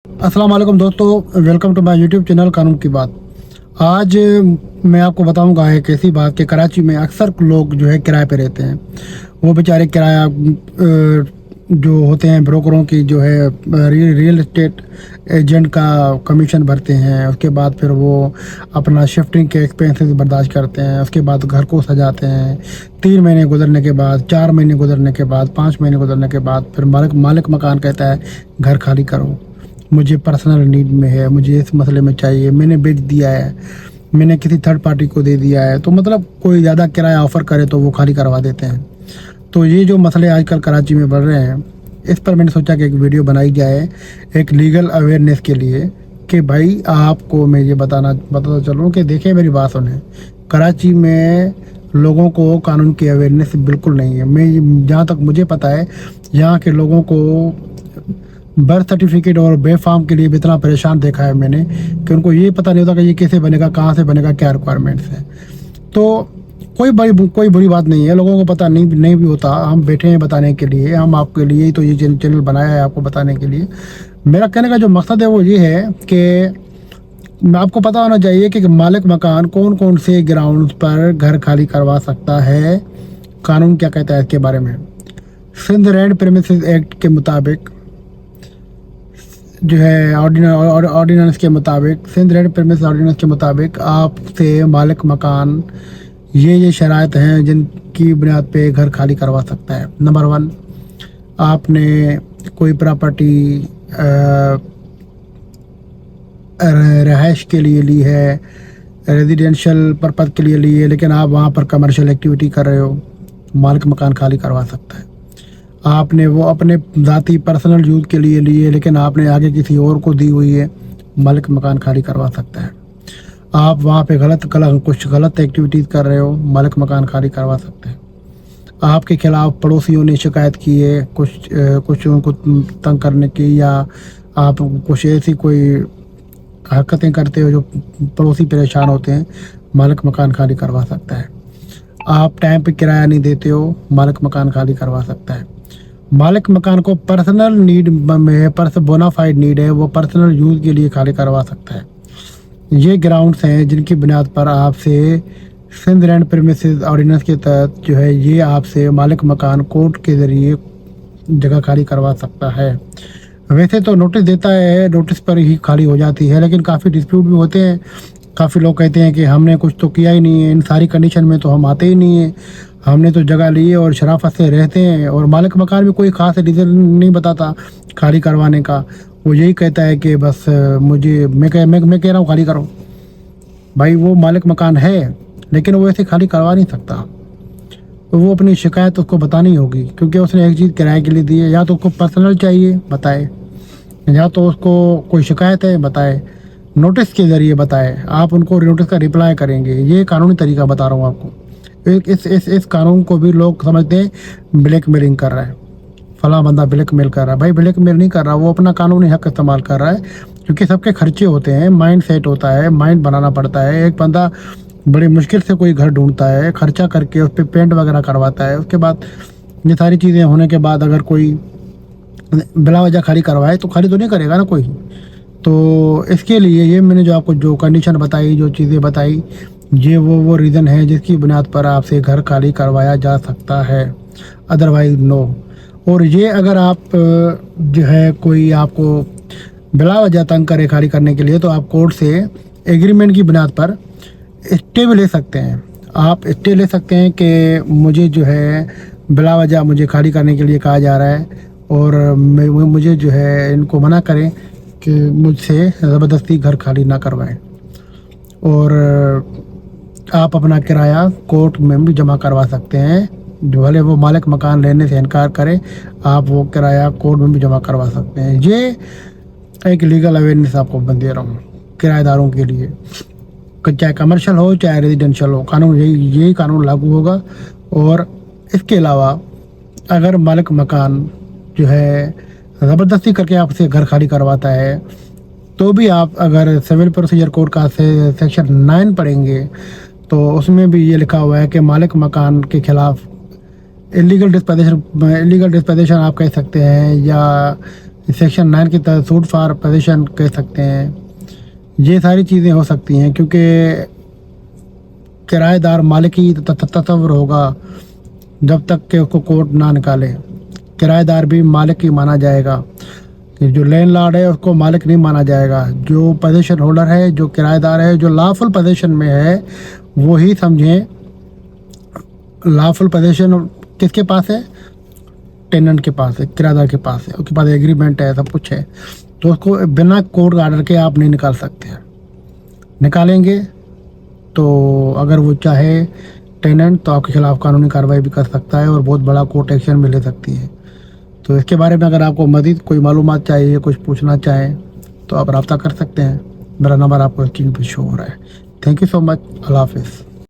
अस्सलाम वालेकुम दोस्तों, welcome to my YouTube channel कानून की बात। आज मैं आपको बताऊंगा एक ऐसी बात कि कराची में अक्सर लोग जो है किराए पे रहते हैं। वो बेचारे किराया जो होते हैं ब्रोकरों की जो है रियल एस्टेट एजेंट का कमीशन भरते हैं। उसके बाद फिर वो अपना शिफ्टिंग के एक्सपेंसेस बर्दाश्त करते हैं। उसके बाद घर को सजाते हैं। 3 महीने गुजरने के बाद, 4 महीने गुजरने के बाद, 5 महीने गुजरने के बाद फिर मालिक मकान कहता है घर खाली करो, मुझे पर्सनल नीड में है, मुझे इस मसले में चाहिए, मैंने बेच दिया है, मैंने किसी थर्ड पार्टी को दे दिया है। तो मतलब कोई ज़्यादा किराया ऑफ़र करे तो वो खाली करवा देते हैं। तो ये जो मसले आजकल कराची में बढ़ रहे हैं, इस पर मैंने सोचा कि एक वीडियो बनाई जाए एक लीगल अवेयरनेस के लिए कि भाई आपको मैं ये बताता चलूँ कि देखें, मेरी बात सुने। कराची में लोगों को कानून की अवेयरनेस बिल्कुल नहीं है। मैं जहाँ तक मुझे पता है, यहाँ के लोगों को बर्थ सर्टिफिकेट और बेफार्म के लिए भी इतना परेशान देखा है मैंने कि उनको ये पता नहीं होता कि ये कैसे बनेगा, कहाँ से बनेगा, क्या रिक्वायरमेंट्स है। तो कोई बुरी बात नहीं है, लोगों को पता नहीं भी होता। हम बैठे हैं बताने के लिए, हम आपके लिए ही तो ये चैनल बनाया है, आपको बताने के लिए। मेरा कहने का जो मकसद है वो ये है कि आपको पता होना चाहिए कि मालिक मकान कौन कौन से ग्राउंड पर घर खाली करवा सकता है, कानून क्या कहता है इसके बारे में। सिंध रेंट प्रीमिसेस एक्ट के मुताबिक जो है ऑर्डिनेंस के मुताबिक, सिंध रेंट प्रीमिसेस ऑर्डिनेंस के मुताबिक आपसे मालिक मकान ये शराइत हैं जिनकी बुनियाद पे घर खाली करवा सकता है। नंबर 1, आपने कोई प्रॉपर्टी रहायश के लिए ली है, रेजिडेंशियल पर्पज़ के लिए ली है, लेकिन आप वहाँ पर कमर्शियल एक्टिविटी कर रहे हो, मालिक मकान खाली करवा सकता है। आपने वो अपने ज़ाती पर्सनल यूज़ के लिए लिए, लेकिन आपने आगे किसी और को दी हुई है, मालिक मकान खाली करवा सकता है। आप वहाँ पे कुछ गलत एक्टिविटीज़ कर रहे हो, मालिक मकान खाली करवा सकते हैं। आपके खिलाफ पड़ोसियों ने शिकायत की है कुछ उनको तंग करने की, या आप कुछ ऐसी कोई हरकतें करते हो जो पड़ोसी परेशान होते हैं, मालिक मकान खाली करवा सकता है। आप टाइम पे किराया नहीं देते हो, मालिक मकान खाली करवा सकता है। मालिक मकान को पर्सनल नीड में बोनाफाइड नीड है, वो पर्सनल यूज़ के लिए खाली करवा सकता है। ये ग्राउंड्स हैं जिनकी बुनियाद पर आपसे सिंध रेंट प्रीमिसेस ऑर्डिनेंस के तहत जो है ये आपसे मालिक मकान कोर्ट के ज़रिए जगह खाली करवा सकता है। वैसे तो नोटिस देता है, नोटिस पर ही खाली हो जाती है, लेकिन काफ़ी डिस्प्यूट भी होते हैं। काफ़ी लोग कहते हैं कि हमने कुछ तो किया ही नहीं है, इन सारी कंडीशन में तो हम आते ही नहीं हैं, हमने तो जगह ली है और शराफत से रहते हैं। और मालिक मकान भी कोई ख़ास रीज़न नहीं बताता खाली करवाने का। वो यही कहता है कि बस मैं कह रहा हूँ खाली करो। भाई वो मालिक मकान है, लेकिन वो ऐसे खाली करवा नहीं सकता। तो वो अपनी शिकायत उसको बतानी होगी, क्योंकि उसने एक चीज़ किराए के लिए दी है। या तो उसको पर्सनल चाहिए, बताए, या तो उसको कोई शिकायत है, बताए, नोटिस के ज़रिए बताए। आप उनको नोटिस का रिप्लाई करेंगे। ये कानूनी तरीका बता रहा हूँ आपको। इस कानून को भी लोग समझते हैं ब्लैक मेलिंग कर रहा है, फला बंदा ब्लैक मेल कर रहा है। भाई ब्लैक मेल नहीं कर रहा, वो अपना कानूनी हक इस्तेमाल कर रहा है, क्योंकि सबके खर्चे होते हैं, माइंड सेट होता है, माइंड बनाना पड़ता है। एक बंदा बड़ी मुश्किल से कोई घर ढूंढता है, खर्चा करके उस पर पेंट वगैरह करवाता है। उसके बाद ये सारी चीज़ें होने के बाद अगर कोई बिला वजह खाली करवाए तो खाली तो नहीं करेगा ना कोई। तो इसके लिए ये मैंने जो आपको जो कंडीशन बताई, जो चीज़ें बताई, ये वो रीज़न है जिसकी बुनियाद पर आपसे घर खाली करवाया जा सकता है, अदरवाइज नो। और ये अगर आप जो है कोई आपको बिला वजह तंग करे खाली करने के लिए, तो आप कोर्ट से एग्रीमेंट की बुनियाद पर स्टे भी ले सकते हैं। आप स्टे ले सकते हैं कि मुझे जो है बिला वजह मुझे खाली करने के लिए कहा जा रहा है, और मुझे जो है इनको मना करें कि मुझसे ज़बरदस्ती घर खाली ना करवाएं। और आप अपना किराया कोर्ट में भी जमा करवा सकते हैं। जो भले वो मालिक मकान लेने से इनकार करे, आप वो किराया कोर्ट में भी जमा करवा सकते हैं। ये एक लीगल अवेयरनेस आपको मैं दे रहा हूँ किराएदारों के लिए, चाहे कमर्शियल हो चाहे रेजिडेंशियल हो, कानून यही कानून लागू होगा। और इसके अलावा अगर मालिक मकान जो है ज़बरदस्ती करके आपसे घर खाली करवाता है, तो भी आप अगर सिविल प्रोसीजर कोड का सेक्शन 9 पढ़ेंगे तो उसमें भी ये लिखा हुआ है कि मालिक मकान के खिलाफ इलीगल डिस्पोजेशन आप कह सकते हैं, सेक्शन 9 के तहत सूट फॉर पोजीशन कह सकते हैं। ये सारी चीज़ें हो सकती हैं क्योंकि किराएदार मालिक ही तस्वर होगा जब तक कि उसको कोर्ट ना निकाले। किराएदार भी मालिक ही माना जाएगा, कि जो लैंडलॉर्ड है उसको मालिक नहीं माना जाएगा। जो पोजीशन होल्डर है, जो किराएदार है, जो लॉफुल पोजीशन में है, वो ही समझें। लॉफुल पोजीशन किसके पास है? टेनेंट के पास है, किराएदार के पास है, उसके पास एग्रीमेंट है, सब कुछ है। तो उसको बिना कोर्ट ऑर्डर के आप नहीं निकाल सकते। निकालेंगे तो अगर वो चाहे टेनेंट तो आपके खिलाफ कानूनी कार्रवाई भी कर सकता है और बहुत बड़ा कोर्ट एक्शन भी ले सकती है। तो इसके बारे में अगर आपको मज़ीद कोई मालूमात चाहिए, कुछ पूछना चाहें तो आप रब्ता कर सकते हैं। मेरा नंबर आपको स्क्रीन पर शो हो रहा है। Thank you so much. Allah हाफिज़।